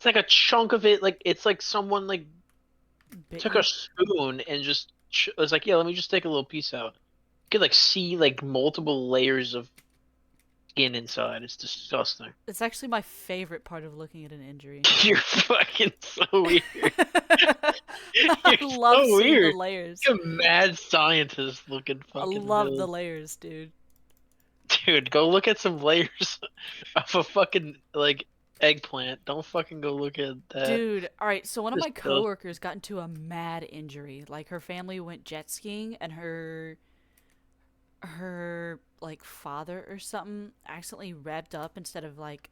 It's like a chunk of it. Like it's like someone like Bit took a you? spoon and just was like, yeah, let me just take a little piece out. You could like see like multiple layers of skin inside. It's disgusting. It's actually my favorite part of looking at an injury. You're fucking so weird. I You're love so seeing the weird. layers. You're a mad scientist looking I fucking love the build. layers, dude. Dude, go look at some layers of a fucking like eggplant. Don't fucking go look at that. Dude, all right. So one of This my stuff. coworkers got into a mad injury. Like her family went jet skiing, and her like father or something accidentally revved up instead of like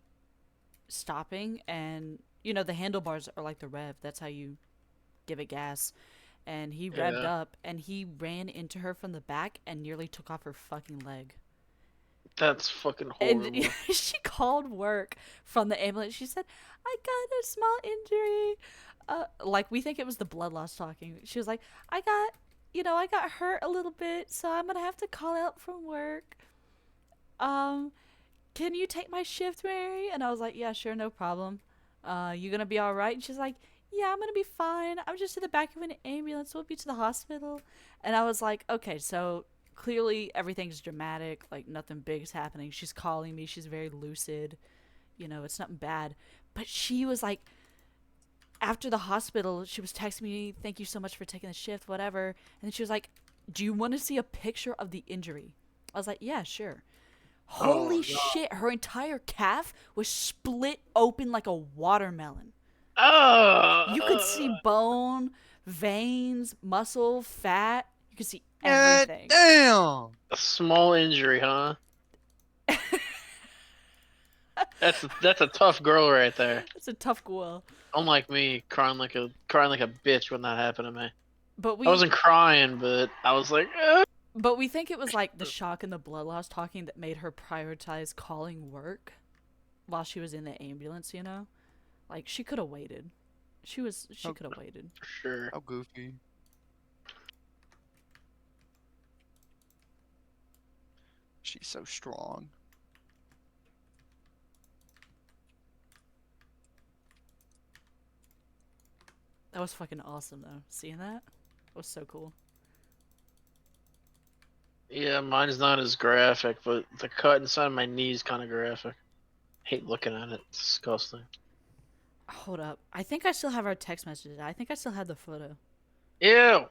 stopping, and the handlebars are like the rev. That's how you give it gas. And he revved Yeah, up, and he ran into her from the back and nearly took off her fucking leg. that's fucking And horrible. she called work from the ambulance. She said, "I got a small injury." Like we think it was the blood loss talking. She was like, I got hurt a little bit, so I'm gonna have to call out from work. Um, can you take my shift, Mary?" And I was like, "Yeah, sure, no problem. You gonna be all right?" And she's like, "Yeah, I'm gonna be fine. I'm just in the back of an ambulance. We'll be to the hospital." And I was like, "Okay, so clearly everything's dramatic. Like nothing big's happening. She's calling me. She's very lucid. It's nothing bad." But she was like, after the hospital, she was texting me, "Thank you so much for taking the shift, whatever." And then she was like, "Do you want to see a picture of the injury?" I was like, "Yeah, sure." Oh Holy no. shit, her entire calf was split open like a watermelon. You could see Oh, bone, veins, muscle, fat. You could see God everything. damn! a small injury, huh? That's a tough girl right there. It's a tough goal. Unlike me, crying like a bitch when that happened to me. But I we wasn't crying, but I was like, eh. but we think it was like the shock and the blood loss talking that made her prioritize calling work while she was in the ambulance. Like she could have waited. She How, could have waited. For sure. how goofy. She's so strong. That was fucking awesome though. Seeing that was so cool. Yeah, mine's not as graphic, but the cut inside my knee is kind of graphic. Hate looking at it. It's disgusting. Hold up. I think I still have our text messages. I think I still have the photo. Ew!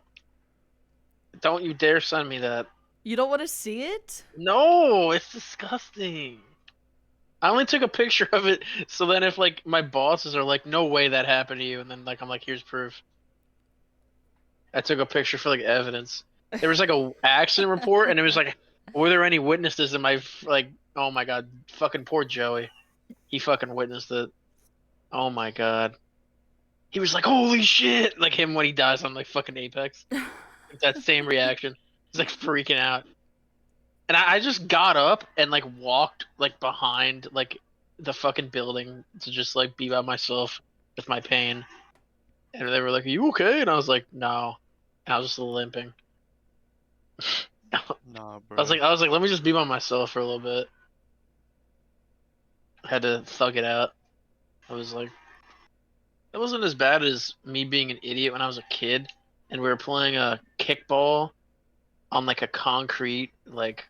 Don't you dare send me that. You don't want to see it? No, it's disgusting. I only took a picture of it so then if like my bosses are like, no way that happened to you, and then like I'm like, here's proof. I took a picture for like evidence. There was like a accident report, and it was like, were there any witnesses? And my like, oh my god, fucking poor Joey. He fucking witnessed it. Oh my god. He was like, holy shit, like him when he dies on like fucking Apex. Like, that same reaction. He's like freaking out. And I just got up and like walked like behind like the fucking building to just like be by myself with my pain. And they were like, "Are you okay?" And I was like, "No." And I was just limping. I Nah, was bro. like, I was like, let me just be by myself for a little bit. I had to thug it out. I was like, it wasn't as bad as me being an idiot when I was a kid, and we were playing a kickball on like a concrete like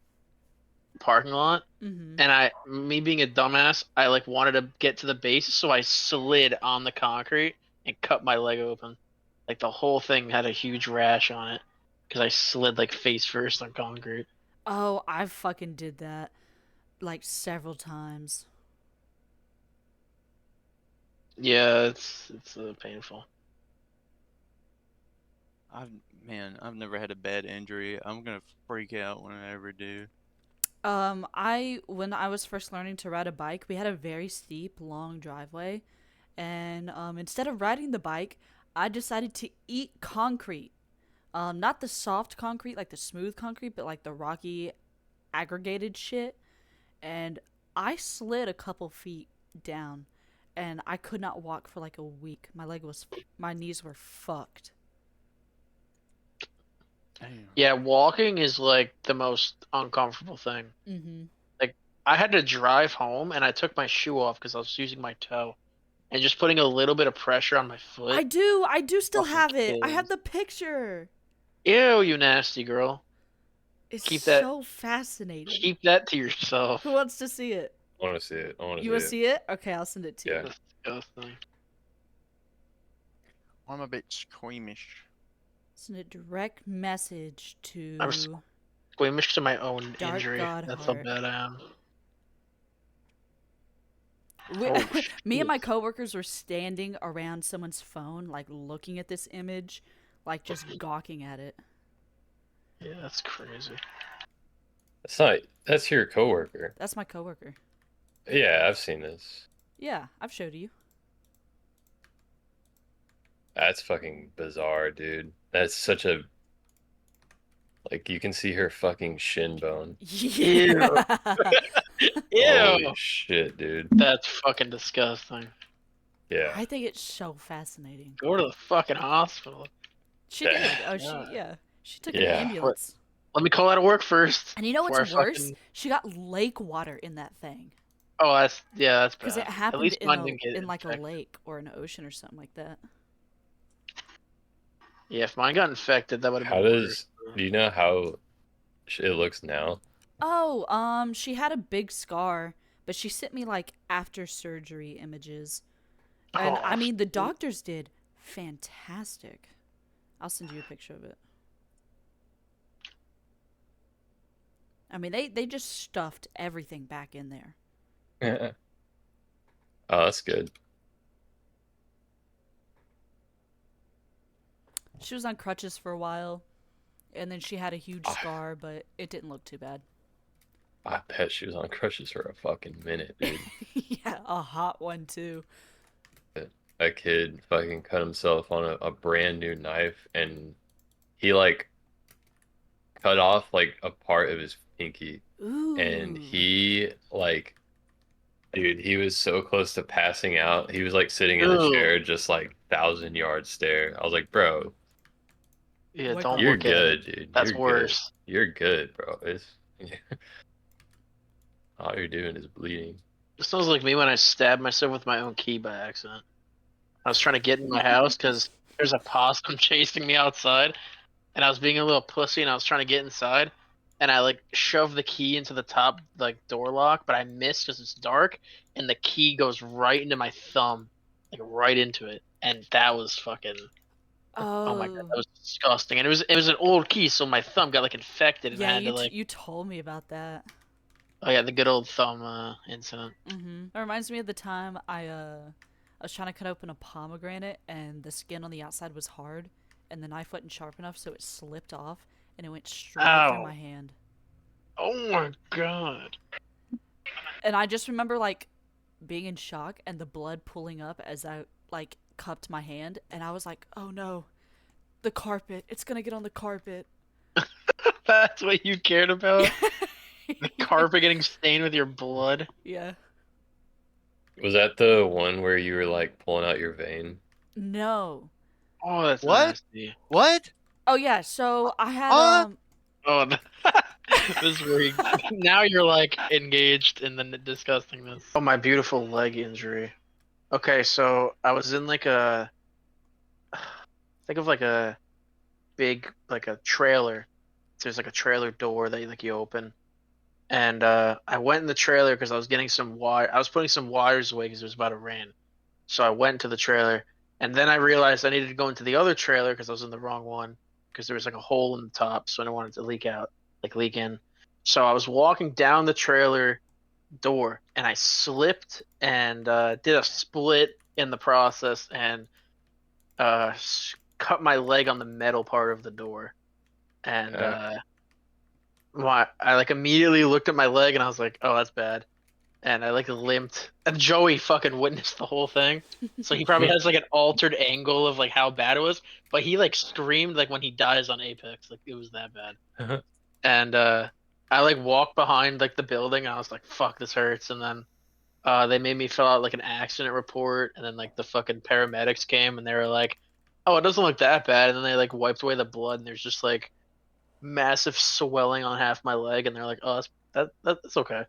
parking lot. Mm-hmm. And me being a dumbass, I like wanted to get to the base, so I slid on the concrete and cut my leg open. Like the whole thing had a huge rash on it because I slid like face first on concrete. Oh, I fucking did that like several times. Yeah, it's painful. I've I've never had a bad injury. I'm gonna freak out when I ever do. I when I was first learning to ride a bike, we had a very steep, long driveway, and instead of riding the bike, I decided to eat concrete. Not the soft concrete, like the smooth concrete, but like the rocky, aggregated shit. And I slid a couple feet down, and I could not walk for like a week. My knees were fucked. Damn. Yeah, walking is like the most uncomfortable thing. Mm-hmm. Like I had to drive home and I took my shoe off because I was using my toe. and just putting a little bit of pressure on my foot. I do still Fucking have it. I have kills. the picture. Ew, you nasty girl. It's Keep that. so fascinating. Keep that to yourself. Who wants to see it? I want to see it. I want to You see want it. to see it? Okay, I'll send it to Yeah. you. Disgusting. I'm a bit squeamish. Send a direct message to I'm squeamish to my own Dark injury. God That's how Heart. bad I am. We, Oh, me and my shit. coworkers were standing around someone's phone, like looking at this image, like just gawking at it. Yeah, that's crazy. That's not. That's your coworker. That's my coworker. Yeah, I've seen this. Yeah, I've showed you. That's fucking bizarre, dude. That's such a like you can see her fucking shin bone. Yeah. Ew. Holy shit, dude. That's fucking disgusting. Yeah. I think it's so fascinating. Go to the fucking hospital. She Yeah. did. Oh, Yeah. she took Yeah. an ambulance. Let me call out of work first. And you know before what's I worse? fucking- She got lake water in that thing. Oh, that's that's bad. Because it At happened least in, mine didn't get in like a infected. lake or an ocean or something like that. Yeah, if mine got infected, that would have How been does do you know how it looks now? Oh, she had a big scar, but she sent me like after surgery images. And Oh, I mean, the doctors did fantastic. I'll send you a picture of it. I mean, they just stuffed everything back in there. Oh, that's good. She was on crutches for a while, and then she had a huge scar, but it didn't look too bad. I bet she was on crutches for a fucking minute, dude. Yeah, a hot one too. A kid fucking cut himself on a brand new knife and he like cut off like a part of his pinky Ooh. and he like dude, he was so close to passing out. He was like sitting in the Ooh. chair just like 1,000 yard stare. I was like, bro, Yeah, What don't you're look at it. good, dude. That's You're worse. good. You're good, bro. It's all you're doing is bleeding. It sounds like me when I stabbed myself with my own key by accident. I was trying to get in my house because there's a possum chasing me outside, and I was being a little pussy, and I was trying to get inside, and I like shoved the key into the top like door lock, but I missed because it's dark, and the key goes right into my thumb, like right into it, and that was fucking. Oh my god, that was disgusting, and it was an old key, so my thumb got like infected, and I Yeah, had to like. you told me about that. Oh yeah, the good old thumb incident. That reminds me of the time I was trying to cut open a pomegranate and the skin on the outside was hard and the knife wasn't sharp enough, so it slipped off and it went straight through Ow. my hand. Oh my god. And I just remember like being in shock and the blood pooling up as I like cupped my hand, and I was like, "Oh no, the carpet! It's gonna get on the carpet." That's what you cared about? The carpet getting stained with your blood? Yeah. Was that the one where you were like pulling out your vein? No. Oh, that's What? nasty. What? Oh yeah. So I had Oh, this is where you, now you're like engaged in the disgustingness. Oh, my beautiful leg injury. Okay, so I was in like a, think of like a big like a trailer. There's like a trailer door that you open, and I went in the trailer because I was getting some wire. I was putting some wires away because it was about to rain. So I went to the trailer, and then I realized I needed to go into the other trailer because I was in the wrong one because there was like a hole in the top, so I didn't want it to leak out, like leak in. So I was walking down the trailer door, and I slipped and did a split in the process and cut my leg on the metal part of the door, and I like immediately looked at my leg and I was like, oh, that's bad. And I like limped. And Joey fucking witnessed the whole thing. So he probably has like an altered angle of like how bad it was. But he like screamed like when he dies on Apex. Like it was that bad. And I like walked behind like the building and I was like, fuck, this hurts. And then they made me fill out like an accident report. And then like the fucking paramedics came and they were like, oh, it doesn't look that bad. And then they like wiped away the blood and there's just like massive swelling on half my leg. And they're like, oh, that's okay.